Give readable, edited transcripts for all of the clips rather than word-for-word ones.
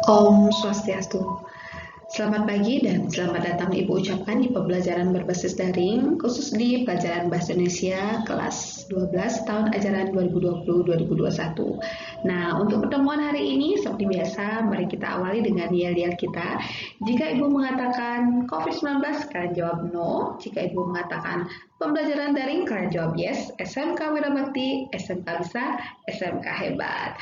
Om Swastiastu. Selamat pagi dan selamat datang Ibu ucapkan di pembelajaran berbasis daring khusus di pelajaran Bahasa Indonesia kelas 12 tahun ajaran 2020-2021. Nah, untuk pertemuan hari ini seperti biasa, mari kita awali dengan yel-yel kita. Jika Ibu mengatakan COVID-19, kalian jawab no. Jika Ibu mengatakan pembelajaran daring, kalian jawab yes. SMK Wirabakti, SMK bisa, SMK hebat.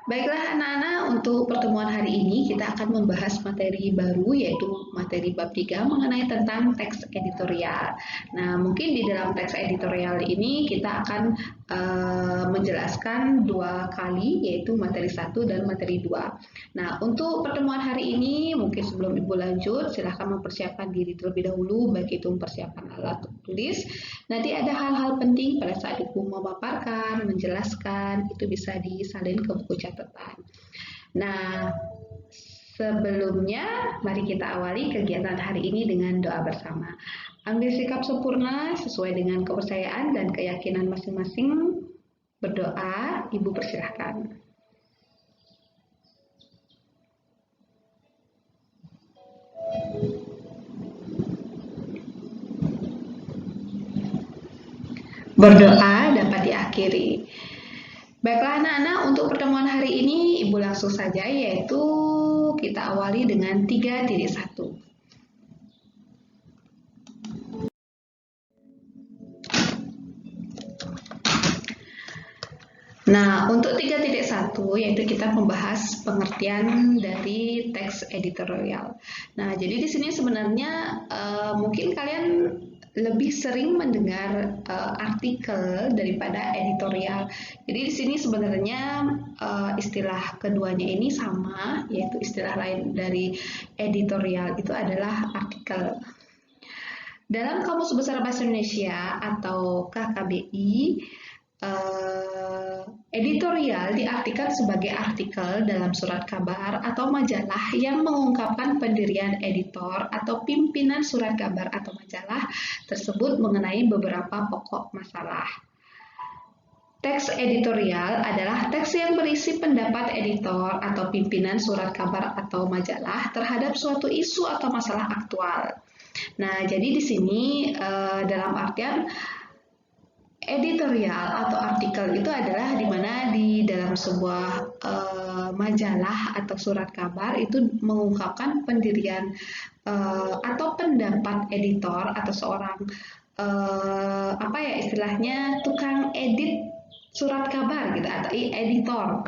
Baiklah anak-anak, untuk pertemuan hari ini kita akan membahas materi baru yaitu materi bab 3 mengenai tentang teks editorial. Nah, mungkin di dalam teks editorial ini kita akan menjelaskan dua kali yaitu materi 1 dan materi 2. Nah, untuk pertemuan hari ini mungkin sebelum Ibu lanjut silahkan mempersiapkan diri terlebih dahulu baik itu mempersiapkan alat tulis. Nanti ada hal-hal penting pada saat Ibu memaparkan, menjelaskan, itu bisa disalin ke buku catatan. Nah, sebelumnya mari kita awali kegiatan hari ini dengan doa bersama. Ambil sikap sempurna sesuai dengan kepercayaan dan keyakinan masing-masing. Berdoa, Ibu persilahkan. Berdoa dapat diakhiri. Baiklah anak-anak, untuk pertemuan hari ini Ibu langsung saja, yaitu kita awali dengan 3.1. Nah, untuk 3.1 yaitu kita membahas pengertian dari teks editorial. Nah, jadi di sini sebenarnya mungkin kalian lebih sering mendengar artikel daripada editorial. Jadi di sini sebenarnya istilah keduanya ini sama, yaitu istilah lain dari editorial itu adalah artikel. Dalam Kamus Besar Bahasa Indonesia atau KKBI, editorial diartikan sebagai artikel dalam surat kabar atau majalah yang mengungkapkan pendirian editor atau pimpinan surat kabar atau majalah tersebut mengenai beberapa pokok masalah. Teks editorial adalah teks yang berisi pendapat editor atau pimpinan surat kabar atau majalah terhadap suatu isu atau masalah aktual. Nah, jadi di sini dalam artian editorial atau artikel itu adalah di mana di dalam sebuah majalah atau surat kabar itu mengungkapkan pendirian atau pendapat editor atau seorang apa ya istilahnya tukang edit surat kabar gitu atau editor.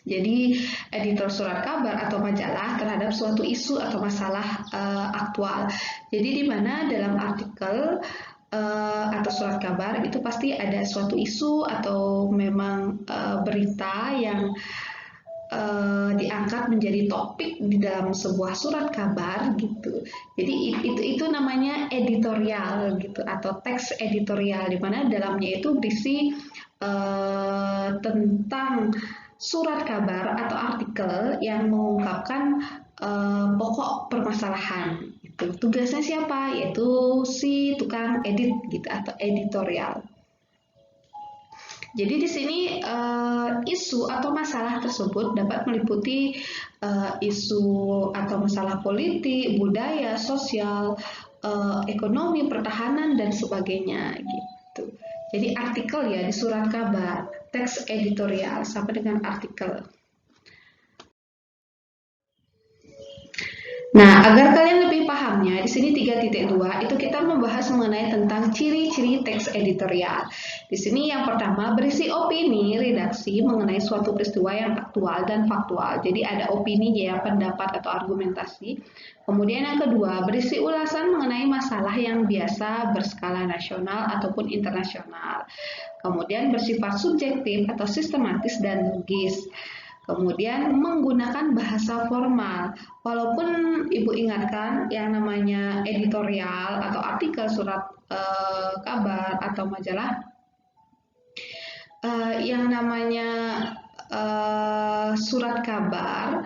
Jadi editor surat kabar atau majalah terhadap suatu isu atau masalah aktual. Jadi di mana dalam artikel atau surat kabar itu pasti ada suatu isu atau memang berita yang diangkat menjadi topik di dalam sebuah surat kabar gitu. Jadi itu namanya editorial gitu atau teks editorial di mana dalamnya itu berisi tentang surat kabar atau artikel yang mengungkapkan pokok permasalahan. Tugasnya siapa? Yaitu si tukang edit gitu atau editorial. Jadi di sini isu atau masalah tersebut dapat meliputi isu atau masalah politik, budaya, sosial, ekonomi, pertahanan dan sebagainya gitu. Jadi artikel ya di surat kabar, teks editorial sampai dengan artikel. Nah, agar kalian lebih pahamnya, di sini 3.2 itu kita membahas mengenai tentang ciri-ciri teks editorial. Di sini yang pertama berisi opini redaksi mengenai suatu peristiwa yang aktual dan faktual. Jadi ada opini ya, pendapat atau argumentasi. Kemudian yang kedua berisi ulasan mengenai masalah yang biasa berskala nasional ataupun internasional. Kemudian bersifat subjektif atau sistematis dan logis. Kemudian menggunakan bahasa formal. Walaupun Ibu ingatkan yang namanya editorial atau artikel surat kabar atau majalah, yang namanya surat kabar,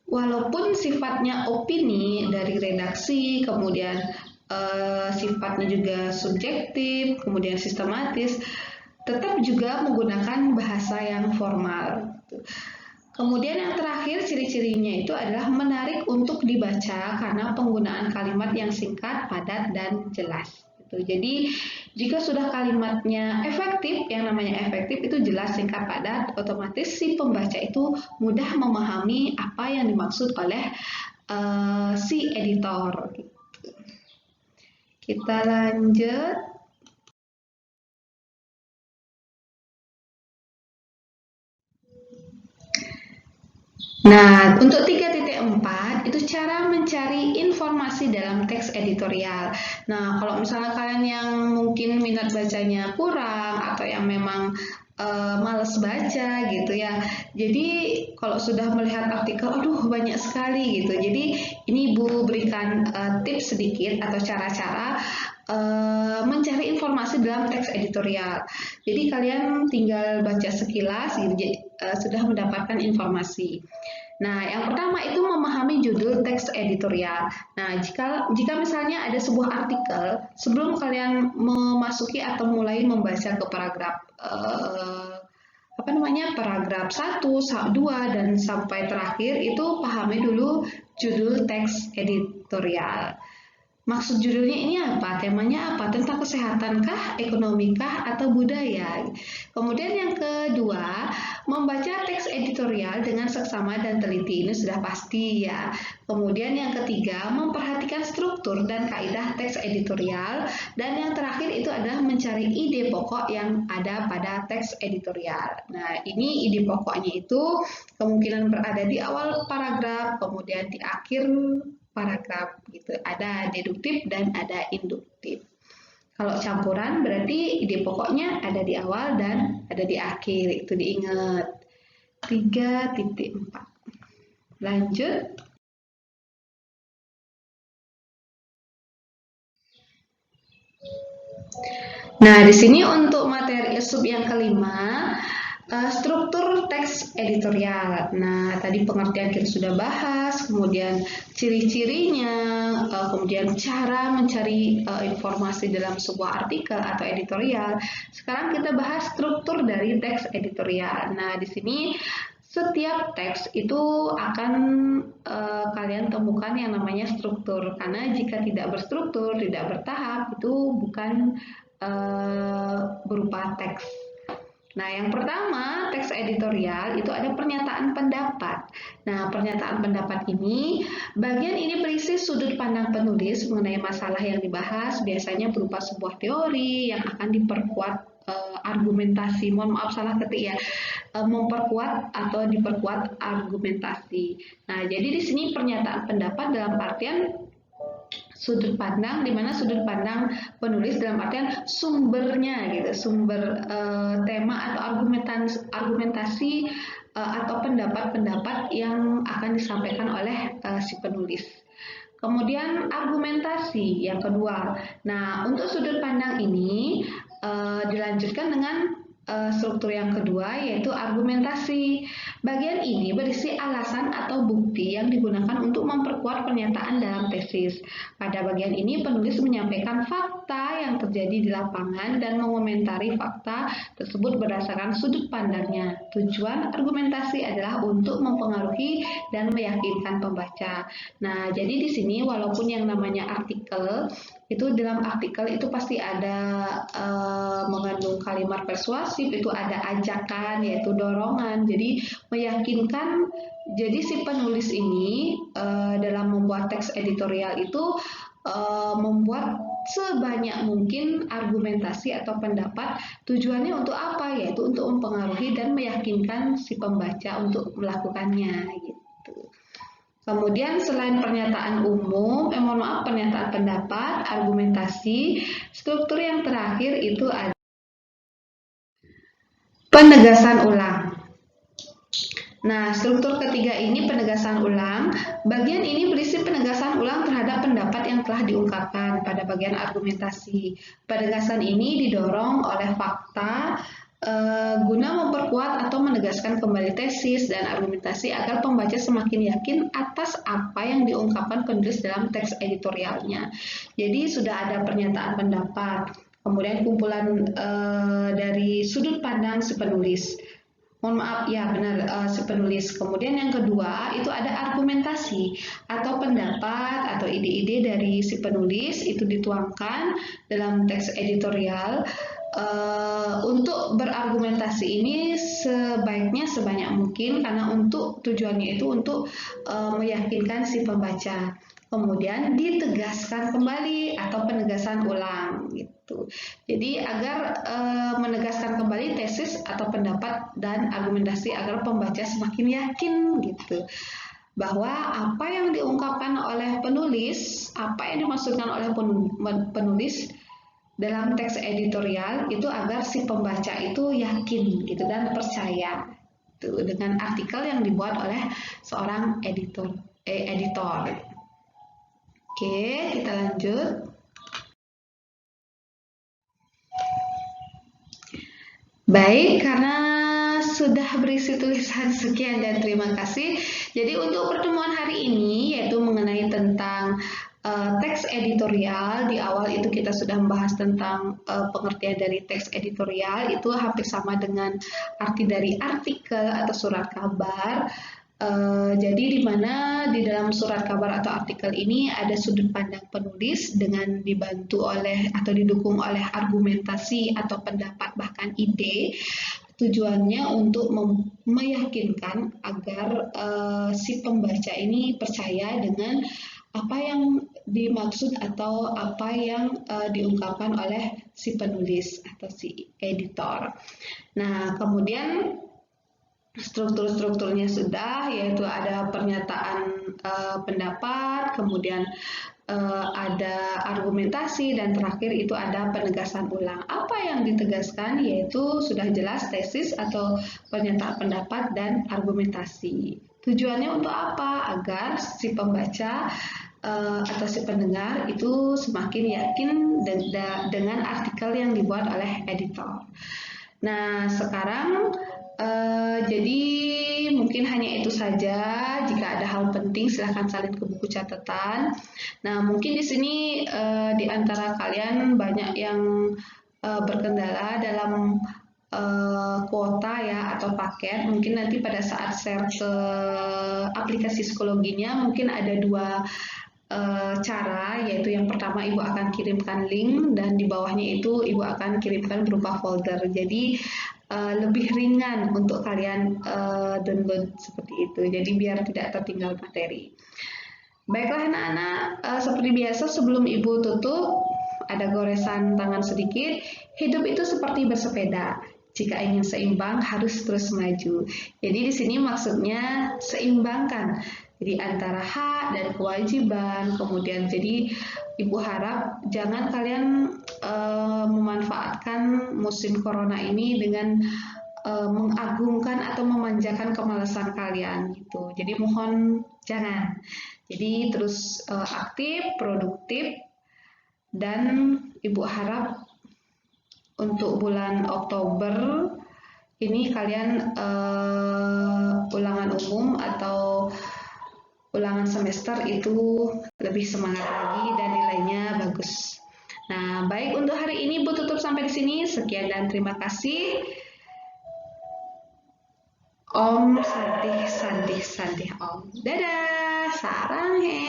walaupun sifatnya opini dari redaksi, kemudian sifatnya juga subjektif, kemudian sistematis, tetap juga menggunakan bahasa yang formal. Kemudian yang terakhir ciri-cirinya itu adalah menarik untuk dibaca karena penggunaan kalimat yang singkat, padat, dan jelas. Jadi jika sudah kalimatnya efektif, yang namanya efektif itu jelas, singkat, padat, otomatis si pembaca itu mudah memahami apa yang dimaksud oleh si editor. Kita lanjut. Nah, untuk 3.4 itu cara mencari informasi dalam teks editorial. Nah, kalau misalnya kalian yang mungkin minat bacanya kurang atau yang memang males baca gitu ya. Jadi kalau sudah melihat artikel, aduh banyak sekali gitu. Jadi ini Ibu berikan tips sedikit atau cara-cara mencari informasi dalam teks editorial. Jadi kalian tinggal baca sekilas gitu, sudah mendapatkan informasi. Nah, yang pertama itu memahami judul teks editorial. Nah, jika misalnya ada sebuah artikel, sebelum kalian memasuki atau mulai membaca ke paragraf paragraf 1, 2 dan sampai terakhir itu pahami dulu judul teks editorial. Maksud judulnya ini apa? Temanya apa? Tentang kesehatan kah, ekonomi kah, atau budaya? Kemudian yang kedua, membaca teks editorial dengan seksama dan teliti. Ini sudah pasti ya. Kemudian yang ketiga, memperhatikan struktur dan kaidah teks editorial. Dan yang terakhir itu adalah mencari ide pokok yang ada pada teks editorial. Nah, ini ide pokoknya itu kemungkinan berada di awal paragraf, kemudian di akhir paragraf gitu. Ada deduktif dan ada induktif. Kalau campuran berarti ide pokoknya ada di awal dan ada di akhir. Itu diingat. 3.4. Lanjut. Nah, di sini untuk materi sub yang kelima, struktur teks editorial. Nah, tadi pengertian kita sudah bahas, kemudian ciri-cirinya, kemudian cara mencari informasi dalam sebuah artikel atau editorial. Sekarang kita bahas struktur dari teks editorial. Nah, di sini setiap teks itu akan kalian temukan yang namanya struktur, karena jika tidak berstruktur, tidak bertahap, itu bukan berupa teks. Nah, yang pertama, teks editorial itu ada pernyataan pendapat. Nah, pernyataan pendapat ini, bagian ini berisi sudut pandang penulis mengenai masalah yang dibahas, biasanya berupa sebuah teori yang akan diperkuat argumentasi. Mohon maaf salah ketik ya. Memperkuat atau diperkuat argumentasi. Nah, jadi di sini pernyataan pendapat dalam artian sudut pandang, di mana sudut pandang penulis dalam artian sumbernya gitu, sumber tema atau argumentasi atau pendapat-pendapat yang akan disampaikan oleh si penulis. Kemudian argumentasi yang kedua. Nah, untuk sudut pandang ini dilanjutkan dengan struktur yang kedua, yaitu argumentasi. Bagian ini berisi alasan atau bukti yang digunakan untuk memperkuat pernyataan dalam tesis. Pada bagian ini penulis menyampaikan fakta yang terjadi di lapangan dan mengomentari fakta tersebut berdasarkan sudut pandangnya. Tujuan argumentasi adalah untuk mempengaruhi dan meyakinkan pembaca. Nah, jadi di sini walaupun yang namanya artikel, itu dalam artikel itu pasti ada mengandung kalimat persuasif, itu ada ajakan yaitu dorongan, jadi meyakinkan. Jadi si penulis ini dalam membuat teks editorial itu membuat sebanyak mungkin argumentasi atau pendapat. Tujuannya untuk apa? Yaitu untuk mempengaruhi dan meyakinkan si pembaca untuk melakukannya gitu. Kemudian selain pernyataan umum, pernyataan pendapat, argumentasi, struktur yang terakhir itu ada penegasan ulang. Nah, struktur ketiga ini penegasan ulang. Bagian ini berisi penegasan ulang terhadap pendapat yang telah diungkapkan pada bagian argumentasi. Penegasan ini didorong oleh fakta guna memperkuat atau menegaskan kembali tesis dan argumentasi agar pembaca semakin yakin atas apa yang diungkapkan penulis dalam teks editorialnya. Jadi sudah ada pernyataan pendapat, kemudian kumpulan dari sudut pandang si penulis. Mohon maaf, ya benar, si penulis. Kemudian yang kedua itu ada argumentasi atau pendapat atau ide-ide dari si penulis itu dituangkan dalam teks editorial. Untuk berargumentasi ini sebaiknya sebanyak mungkin karena untuk tujuannya itu untuk meyakinkan si pembaca. Kemudian ditegaskan kembali atau penegasan ulang gitu. Jadi agar menegaskan kembali tesis atau pendapat dan argumentasi agar pembaca semakin yakin gitu bahwa apa yang diungkapkan oleh penulis, apa yang dimaksudkan oleh penulis dalam teks editorial itu agar si pembaca itu yakin gitu dan percaya gitu, dengan artikel yang dibuat oleh seorang editor. Oke, kita lanjut. Baik, karena sudah berisi tulisan sekian dan terima kasih. Jadi untuk pertemuan hari ini yaitu mengenai tentang teks editorial. Di awal itu kita sudah membahas tentang pengertian dari teks editorial, itu hampir sama dengan arti dari artikel atau surat kabar. Jadi di mana di dalam surat kabar atau artikel ini ada sudut pandang penulis dengan dibantu oleh atau didukung oleh argumentasi atau pendapat bahkan ide. Tujuannya untuk meyakinkan agar si pembaca ini percaya dengan apa yang dimaksud atau apa yang diungkapkan oleh si penulis atau si editor. Nah, kemudian strukturnya sudah, yaitu ada pernyataan pendapat, kemudian ada argumentasi, dan terakhir itu ada penegasan ulang. Apa yang ditegaskan yaitu sudah jelas tesis atau pernyataan pendapat dan argumentasi. Tujuannya untuk apa? Agar si pembaca atau si pendengar itu semakin yakin dengan artikel yang dibuat oleh editor. Nah, sekarang jadi mungkin hanya itu saja. Jika ada hal penting silahkan salin ke buku catatan. Nah, mungkin di sini di antara kalian banyak yang berkendala dalam kuota ya atau paket. Mungkin nanti pada saat share ke aplikasi psikologinya mungkin ada dua cara, yaitu yang pertama Ibu akan kirimkan link dan di bawahnya itu Ibu akan kirimkan berupa folder. Jadi lebih ringan untuk kalian download seperti itu. Jadi biar tidak tertinggal materi. Baiklah anak-anak, seperti biasa sebelum Ibu tutup ada goresan tangan sedikit. Hidup itu seperti bersepeda. Jika ingin seimbang harus terus maju. Jadi di sini maksudnya seimbangkan. Jadi antara hak dan kewajiban. Kemudian jadi Ibu harap jangan kalian memanfaatkan musim corona ini dengan mengagungkan atau memanjakan kemalasan kalian gitu. Jadi mohon jangan. Jadi terus aktif, produktif, dan Ibu harap untuk bulan Oktober ini kalian ulangan umum atau ulangan semester itu lebih semangat lagi dan nilainya bagus. Nah, baik untuk hari ini Bu tutup sampai di sini. Sekian dan terima kasih. Om Santih Santih Santih Om. Dadah, sarang he.